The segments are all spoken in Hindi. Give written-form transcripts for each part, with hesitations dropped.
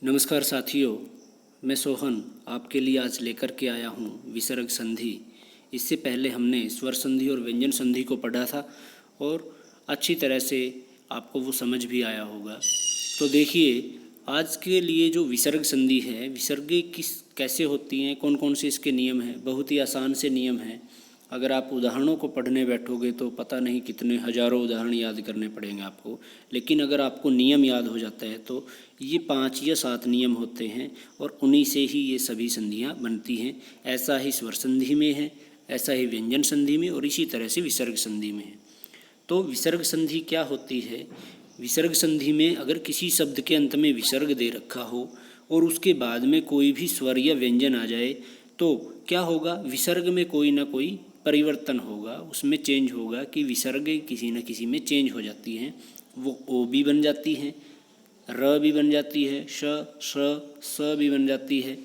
नमस्कार साथियों, मैं सोहन आपके लिए आज लेकर के आया हूँ विसर्ग संधि। इससे पहले हमने स्वर संधि और व्यंजन संधि को पढ़ा था और अच्छी तरह से आपको वो समझ भी आया होगा। तो देखिए, आज के लिए जो विसर्ग संधि है, विसर्गें कैसे होती हैं, कौन कौन से इसके नियम हैं। बहुत ही आसान से नियम हैं। अगर आप उदाहरणों को पढ़ने बैठोगे तो पता नहीं कितने हजारों उदाहरण याद करने पड़ेंगे आपको, लेकिन अगर आपको नियम याद हो जाता है तो ये 5 या 7 नियम होते हैं और उन्हीं से ही ये सभी संधियाँ बनती हैं। ऐसा ही स्वर संधि में है, ऐसा ही व्यंजन संधि में और इसी तरह से विसर्ग संधि में है। तो विसर्ग संधि क्या होती है? विसर्ग संधि में अगर किसी शब्द के अंत में विसर्ग दे रखा हो और उसके बाद में कोई भी स्वर या व्यंजन आ जाए तो क्या होगा? विसर्ग में कोई ना कोई परिवर्तन होगा, उसमें चेंज होगा कि विसर्ग किसी न किसी में चेंज हो जाती हैं। वो ओ भी बन जाती हैं, र भी बन जाती है, स भी बन जाती है,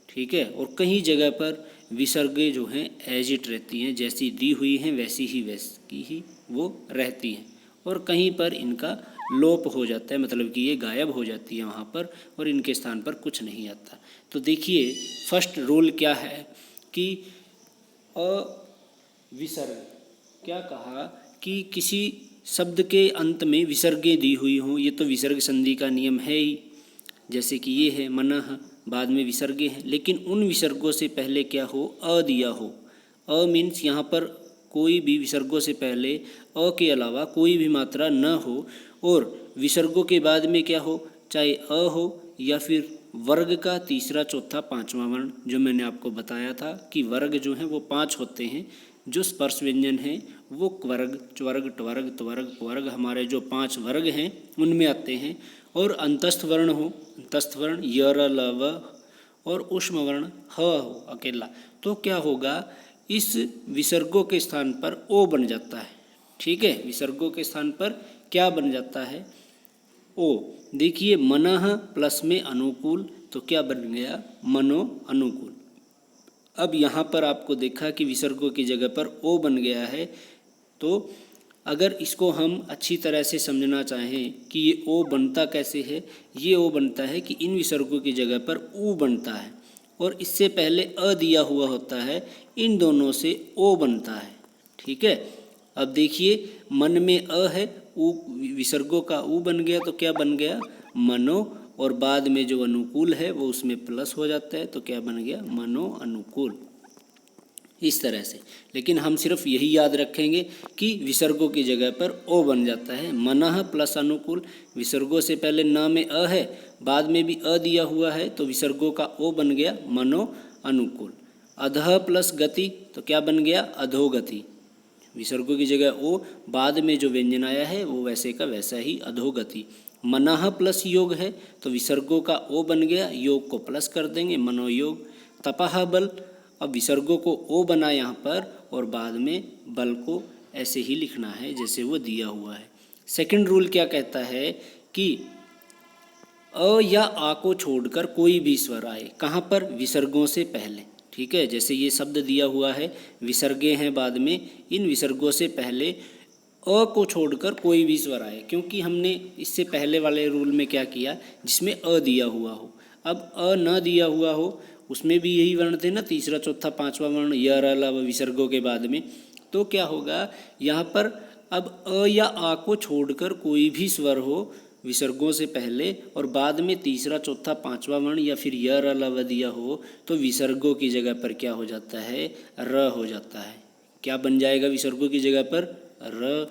ठीक है। और कहीं जगह पर विसर्गें जो हैं एज इट रहती हैं, जैसी दी हुई हैं वैसी ही वो रहती हैं। और कहीं पर इनका लोप हो जाता है, मतलब कि ये गायब हो जाती है वहाँ पर और इनके स्थान पर कुछ नहीं आता। तो देखिए, फर्स्ट रूल क्या है कि विसर्ग, क्या कहा कि किसी शब्द के अंत में विसर्गें दी हुई हों, ये तो विसर्ग संधि का नियम है ही। जैसे कि ये है मनः, बाद में विसर्गें हैं, लेकिन उन विसर्गों से पहले क्या हो? अ दिया हो। अ मीन्स यहाँ पर कोई भी विसर्गों से पहले अ के अलावा कोई भी मात्रा न हो और विसर्गों के बाद में क्या हो? चाहे अ हो या फिर वर्ग का तीसरा चौथा पांचवा वर्ण, जो मैंने आपको बताया था कि वर्ग जो हैं वो 5 होते हैं। जो स्पर्श व्यंजन हैं वो क्वर्ग, च्वर्ग, ट्वर्ग, त्वर्ग, पुवर्ग, हमारे जो 5 वर्ग हैं उनमें आते हैं। और अंतस्थ वर्ण हो, अंतस्थ वर्ण य र ल व, और ऊष्म वर्ण ह हो अकेला, तो क्या होगा? इस विसर्गों के स्थान पर ओ बन जाता है, ठीक है। विसर्गों के स्थान पर क्या बन जाता है? ओ। देखिए, मनः प्लस में अनुकूल, तो क्या बन गया? मनो अनुकूल। अब यहाँ पर आपको देखा कि विसर्गों की जगह पर ओ बन गया है। तो अगर इसको हम अच्छी तरह से समझना चाहें कि ये ओ बनता कैसे है, ये ओ बनता है कि इन विसर्गों की जगह पर ऊ बनता है और इससे पहले अ दिया हुआ होता है, इन दोनों से ओ बनता है, ठीक है। अब देखिए, मन में अ है, ऊ विसर्गों का ऊ बन गया, तो क्या बन गया? मनो, और बाद में जो अनुकूल है वो उसमें प्लस हो जाता है, तो क्या बन गया? मनो अनुकूल। इस तरह से। लेकिन हम सिर्फ यही याद रखेंगे कि विसर्गों की जगह पर ओ बन जाता है। मनः प्लस अनुकूल, विसर्गों से पहले न में अ है, बाद में भी अ दिया हुआ है, तो विसर्गों का ओ बन गया मनो अनुकूल। अधः प्लस गति, तो क्या बन गया? अधोगति। विसर्गों की जगह ओ, बाद में जो व्यंजन आया है वो वैसे का वैसा ही अधोगति। मनः प्लस योग है, तो विसर्गों का ओ बन गया, योग को प्लस कर देंगे, मनोयोग। तपः बल, अब विसर्गों को ओ बना यहाँ पर और बाद में बल को ऐसे ही लिखना है जैसे वो दिया हुआ है। सेकंड रूल क्या कहता है कि अ या आ को छोड़कर कोई भी स्वर आए, कहाँ पर? विसर्गों से पहले, ठीक है। जैसे ये शब्द दिया हुआ है, विसर्गें हैं बाद में, इन विसर्गों से पहले अ को छोड़कर कोई भी स्वर आए, क्योंकि हमने इससे पहले वाले रूल में क्या किया, जिसमें अ दिया हुआ हो। अब अ न दिया हुआ हो, उसमें भी यही वर्ण थे ना, तीसरा चौथा पांचवा वर्ण य र ल विसर्गों के बाद में। तो क्या होगा यहाँ पर? अब अ या आ को छोड़कर कोई भी स्वर हो विसर्गों से पहले और बाद में तीसरा चौथा पांचवा वर्ण या फिर य र ल दिया हो, तो विसर्गों की जगह पर क्या हो जाता है? र हो जाता है। क्या बन जाएगा विसर्गों की जगह पर? र।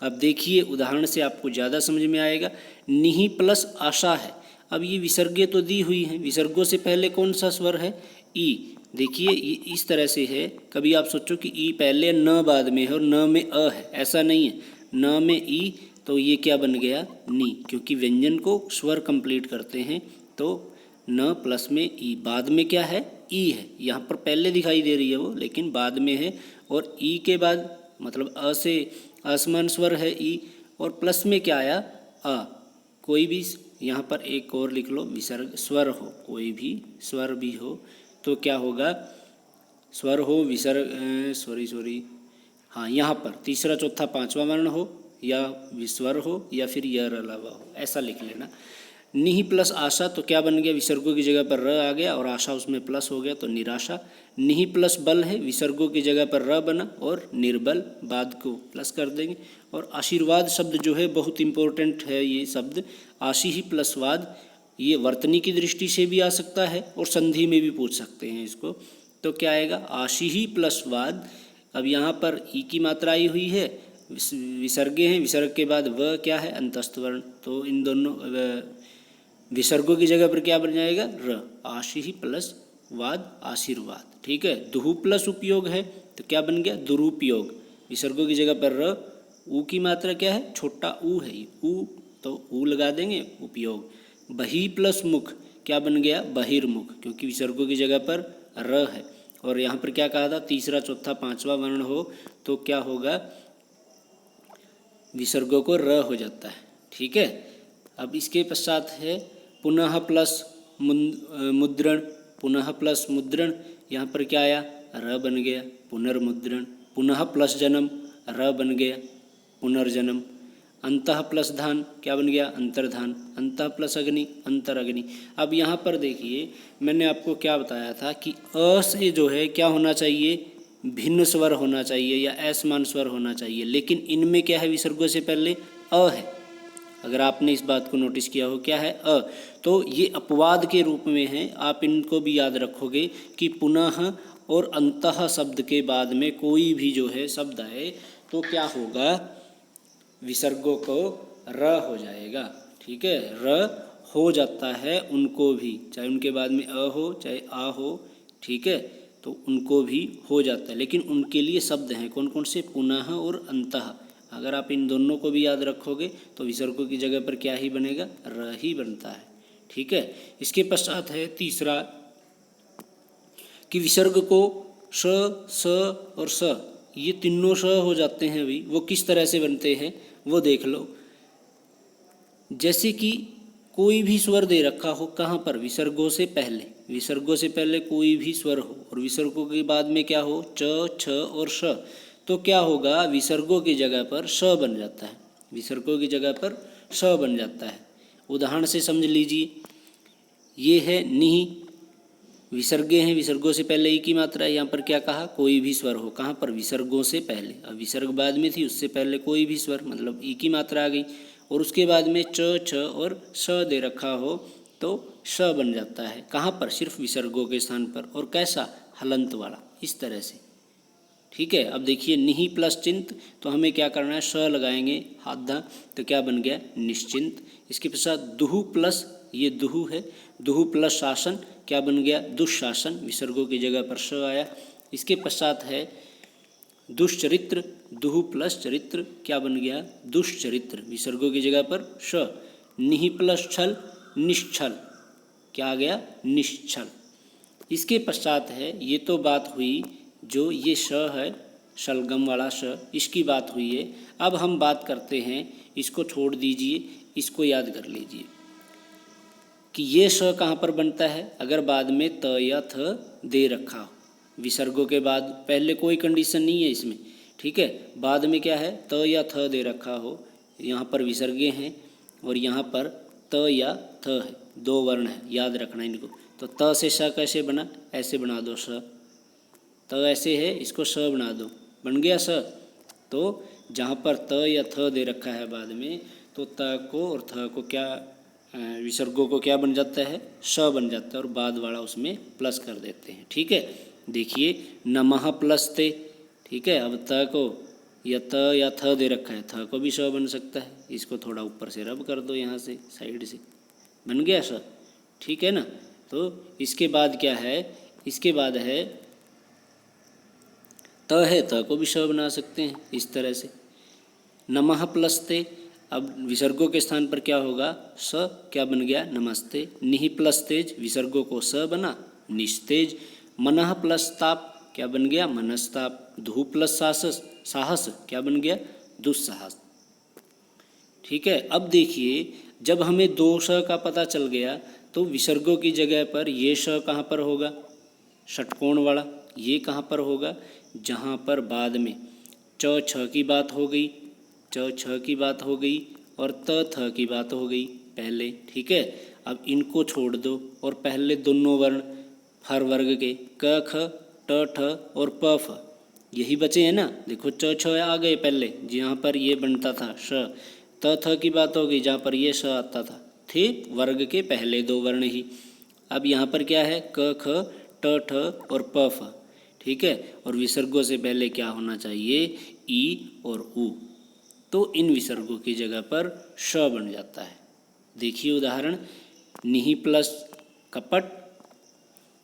अब देखिए, उदाहरण से आपको ज़्यादा समझ में आएगा। निहि प्लस आशा है, अब ये विसर्गें तो दी हुई हैं, विसर्गों से पहले कौन सा स्वर है? ई। देखिए, ये इस तरह से है, कभी आप सोचो कि ई पहले न बाद में है और न में अ है, ऐसा नहीं है। न में ई, तो ये क्या बन गया? नी, क्योंकि व्यंजन को स्वर कंप्लीट करते हैं। तो न प्लस में ई, बाद में क्या है? ई है। यहाँ पर पहले दिखाई दे रही है वो, लेकिन बाद में है। और ई के बाद मतलब अ से असमान स्वर है ई, और प्लस में क्या आया? अ। कोई भी यहाँ पर एक और लिख लो, विसर्ग स्वर हो, कोई भी स्वर भी हो तो क्या होगा? स्वर हो, विसर्ग सॉरी हाँ, यहाँ पर तीसरा चौथा पांचवा वर्ण हो या विस्वर हो या फिर य र ल व हो, ऐसा लिख लेना। निहि प्लस आशा तो क्या बन गया, विसर्गों की जगह पर र आ गया और आशा उसमें प्लस हो गया तो निराशा। निहि प्लस बल है, विसर्गों की जगह पर र बना और निर्बल, बाद को प्लस कर देंगे। और आशीर्वाद शब्द जो है बहुत इम्पोर्टेंट है, ये शब्द आशी ही प्लस वाद, ये वर्तनी की दृष्टि से भी आ सकता है और संधि में भी पूछ सकते हैं इसको। तो क्या आएगा, आशी ही प्लस वाद। अब यहाँ पर ई की मात्रा आई हुई है, विसर्गे हैं, विसर्ग के बाद व क्या है, अंतस्थ वर्ण, तो इन दोनों विसर्गों की जगह पर क्या बन जाएगा, र, आशी ही प्लस वाद आशीर्वाद। ठीक है, दुहु प्लस उपयोग है तो क्या बन गया, दुरुपयोग। विसर्गों की जगह पर र, ऊ की मात्रा क्या है, छोटा ऊ है, ऊ तो ऊ लगा देंगे, उपयोग। बही प्लस मुख क्या बन गया, बहिर्मुख, क्योंकि विसर्गों की जगह पर र है। और यहाँ पर क्या कहा था, तीसरा चौथा पांचवा वर्ण हो तो क्या होगा, विसर्गों को र हो जाता है। ठीक है, अब इसके पश्चात है पुनः प्लस मुद्रण, पुनः प्लस मुद्रण, यहाँ पर क्या आया, र बन गया, पुनर्मुद्रण। पुनः प्लस जन्म, र बन गया, पुनर्जन्म। अंतः प्लस धान क्या बन गया, अंतर्धान। अंतः प्लस अग्नि, अंतरअग्नि। अब यहाँ पर देखिए, मैंने आपको क्या बताया था कि अ से जो है क्या होना चाहिए, भिन्न स्वर होना चाहिए या असमान स्वर होना चाहिए, लेकिन इनमें क्या है, विसर्गों से पहले अ है। अगर आपने इस बात को नोटिस किया हो, क्या है, अ, तो ये अपवाद के रूप में है। आप इनको भी याद रखोगे कि पुनः और अंतः शब्द के बाद में कोई भी जो है शब्द आए तो क्या होगा, विसर्गों को र हो जाएगा। ठीक है, र हो जाता है उनको भी, चाहे उनके बाद में अ हो चाहे आ हो। ठीक है, तो उनको भी हो जाता है, लेकिन उनके लिए शब्द हैं कौन कौन से, पुनः और अंतः। अगर आप इन दोनों को भी याद रखोगे तो विसर्गों की जगह पर क्या ही बनेगा, र ही बनता है। ठीक है, इसके पश्चात है तीसरा कि विसर्ग को स, स और स, ये तीनों स हो जाते हैं। अभी वो किस तरह से बनते हैं वो देख लो। जैसे कि कोई भी स्वर दे रखा हो, कहाँ पर, विसर्गों से पहले, विसर्गों से पहले कोई भी स्वर हो और विसर्गों के बाद में क्या हो, च, छ और श, तो क्या होगा, विसर्गों की जगह पर स बन जाता है, विसर्गों की जगह पर स बन जाता है। उदाहरण से समझ लीजिए, ये है निहि, विसर्गे हैं, विसर्गों से पहले ई की मात्रा है। यहाँ पर क्या कहा, कोई भी स्वर हो, कहाँ पर, विसर्गों से पहले। अब विसर्ग बाद में थी, उससे पहले कोई भी स्वर, मतलब ई की मात्रा आ गई, और उसके बाद में च, छ और स दे रखा हो तो स बन जाता है। कहाँ पर, सिर्फ विसर्गों के स्थान पर, और कैसा, हलंत वाला, इस तरह से। ठीक है, अब देखिए निहि प्लस चिंत, तो हमें क्या करना है, स लगाएंगे हाथ धा, तो क्या बन गया, निश्चिंत। इसके पश्चात दुहु प्लस, ये दुहु है, दुहु प्लस शासन क्या बन गया, दुशासन, विसर्गों की जगह पर स आया। इसके पश्चात है दुष्चरित्र, दुहु प्लस चरित्र क्या बन गया, दुष्चरित्र, विसर्गों की जगह पर श। निहि प्लस छल, निश्छल क्या आ गया, निश्छल। इसके पश्चात है, ये तो बात हुई जो ये श है, शलगम वाला श, इसकी बात हुई है। अब हम बात करते हैं, इसको छोड़ दीजिए, इसको याद कर लीजिए कि ये श कहाँ पर बनता है, अगर बाद में त या थ दे रखा हो, विसर्गों के बाद, पहले कोई कंडीशन नहीं है इसमें। ठीक है, बाद में क्या है, त या थ दे रखा हो, यहाँ पर विसर्गे हैं और यहाँ पर त या थ है, दो वर्ण है, याद रखना इनको। तो त से स कैसे बना, ऐसे बना दो, स, त ऐसे है, इसको स बना दो, बन गया स। तो जहाँ पर त या थ दे रखा है बाद में, तो त को और थ को क्या, विसर्गों को क्या बन जाता है, स बन जाता है, और बाद वाला उसमें प्लस कर देते हैं। ठीक है, देखिए नमः प्लस ते। ठीक है, अब त को या थ दे रखा है, थ को भी स बन सकता है, इसको थोड़ा ऊपर से रब कर दो, यहाँ से साइड से, बन गया स। ठीक है ना, तो इसके बाद क्या है, इसके बाद है त है, त को भी स बना सकते हैं इस तरह से। नमः प्लस ते, अब विसर्गों के स्थान पर क्या होगा, स क्या बन गया, नमस्ते। निहि प्लस तेज, विसर्गों को स बना, निस्तेज। मनः प्लस ताप क्या बन गया, मनस्ताप। दुहु प्लस साहस, साहस क्या बन गया, दुस्साहस। ठीक है, अब देखिए जब हमें दो स का पता चल गया तो विसर्गों की जगह पर ये स कहाँ पर होगा, षटकोण वाला, ये कहाँ पर होगा, जहाँ पर बाद में च छ की बात हो गई, च छ की बात हो गई और त थ की बात हो गई पहले। ठीक है, अब इनको छोड़ दो और पहले दोनों वर्ण हर वर्ग के क ख ट ठ और प फ यही बचे हैं ना। देखो च छ आ गए पहले, जहाँ पर ये बनता था श, त थ की बात हो गई जहाँ पर ये श आता था, थे वर्ग के पहले दो वर्ण ही। अब यहाँ पर क्या है, क ख ट ठ और प फ, ठीक है। और विसर्गों से पहले क्या होना चाहिए, ई और उ, तो इन विसर्गों की जगह पर श बन जाता है। देखिए उदाहरण, निहि प्लस कपट।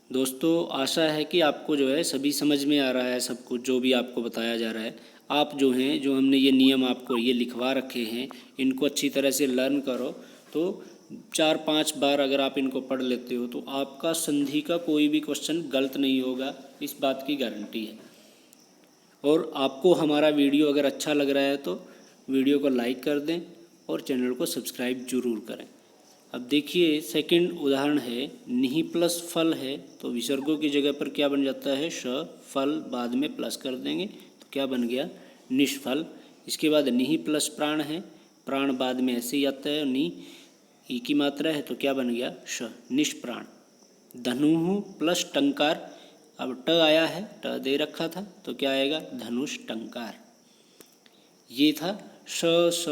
दोस्तों आशा है कि आपको जो है सभी समझ में आ रहा है, सब कुछ जो भी आपको बताया जा रहा है। आप जो हैं, जो हमने ये नियम आपको ये लिखवा रखे हैं, इनको अच्छी तरह से लर्न करो। तो 4-5 बार अगर आप इनको पढ़ लेते हो तो आपका संधि का कोई भी क्वेश्चन गलत नहीं होगा, इस बात की गारंटी है। और आपको हमारा वीडियो अगर अच्छा लग रहा है तो वीडियो को लाइक कर दें और चैनल को सब्सक्राइब जरूर करें। अब देखिए सेकंड उदाहरण है, निहि प्लस फल है, तो विसर्गों की जगह पर क्या बन जाता है, श, फल बाद में प्लस कर देंगे तो क्या बन गया, निष्फल। इसके बाद निहि प्लस प्राण है, प्राण बाद में ऐसे ही आता है, नि ई की मात्रा है तो क्या बन गया, श, निष्प्राण। धनु प्लस टंकार, अब ट आया है, ट दे रखा था तो क्या आएगा, धनुष टंकार। ये था श स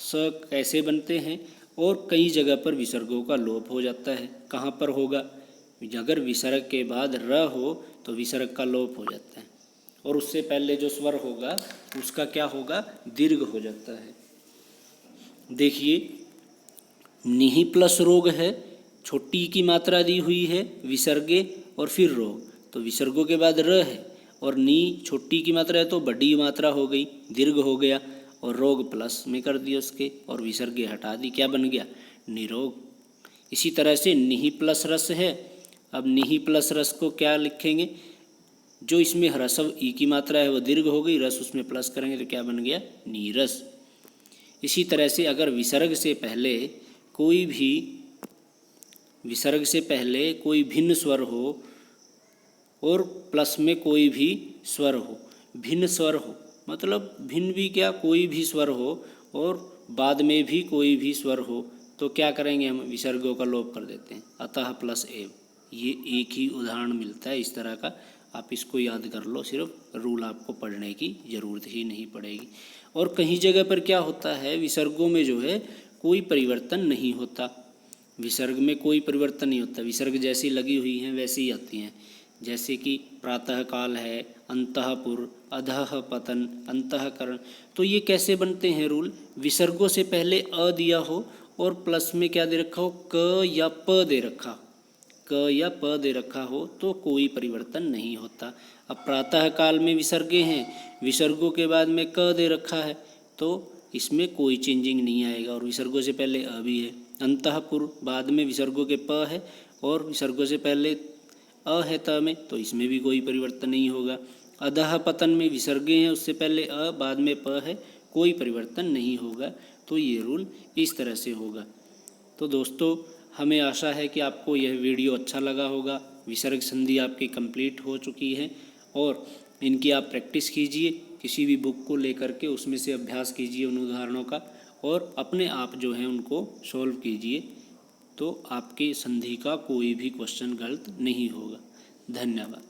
स कैसे बनते हैं। और कई जगह पर विसर्गों का लोप हो जाता है। कहाँ पर होगा, अगर विसर्ग के बाद र हो तो विसर्ग का लोप हो जाता है, और उससे पहले जो स्वर होगा उसका क्या होगा, दीर्घ हो जाता है। देखिए निहि प्लस रोग है, छोटी की मात्रा दी हुई है, विसर्गे और फिर रोग, तो विसर्गों के बाद र है और नी छोटी की मात्रा है तो बड़ी मात्रा हो गई, दीर्घ हो गया, और रोग प्लस में कर दिया उसके और विसर्गे हटा दी, क्या बन गया, निरोग। इसी तरह से निहि प्लस रस है, अब निहि प्लस रस को क्या लिखेंगे, जो इसमें ह्रस्व ई की मात्रा है वो दीर्घ हो गई, रस उसमें प्लस करेंगे तो क्या बन गया, नीरस। इसी तरह से अगर विसर्ग से पहले कोई भिन्न स्वर हो और प्लस में कोई भी स्वर हो, भिन्न स्वर हो मतलब भिन्न भी क्या, कोई भी स्वर हो और बाद में भी कोई भी स्वर हो, तो क्या करेंगे, हम विसर्गों का लोप कर देते हैं, अतः प्लस एव। ये एक ही उदाहरण मिलता है इस तरह का, आप इसको याद कर लो, सिर्फ रूल आपको पढ़ने की ज़रूरत ही नहीं पड़ेगी। और कहीं जगह पर क्या होता है, विसर्गों में जो है कोई परिवर्तन नहीं होता, विसर्ग में कोई परिवर्तन नहीं होता, विसर्ग जैसी लगी हुई हैं वैसी ही आती हैं। जैसे कि प्रातः काल है, अंतःपुर, अधः पतन, अंतःकरण, तो ये कैसे बनते हैं रूल, विसर्गों से पहले अ दिया हो और प्लस में क्या दे रखा हो, क या प दे रखा, क या प दे रखा हो तो कोई परिवर्तन नहीं होता। अब प्रातः काल में विसर्गे हैं, विसर्गों के बाद में क दे रखा है तो इसमें कोई चेंजिंग नहीं आएगा, और विसर्गों से पहले अ भी है। अंतःपुर बाद में विसर्गों के प है और विसर्गों से पहले अ है त में, तो इसमें भी कोई परिवर्तन नहीं होगा। अधः पतन में विसर्गे हैं, उससे पहले अ बाद में प है, कोई परिवर्तन नहीं होगा। तो ये रूल इस तरह से होगा। तो दोस्तों हमें आशा है कि आपको यह वीडियो अच्छा लगा होगा। विसर्ग संधि आपकी कंप्लीट हो चुकी है और इनकी आप प्रैक्टिस कीजिए, किसी भी बुक को लेकर के उसमें से अभ्यास कीजिए उन उदाहरणों का, और अपने आप जो है उनको सॉल्व कीजिए, तो आपके संधि का कोई भी क्वेश्चन गलत नहीं होगा। धन्यवाद।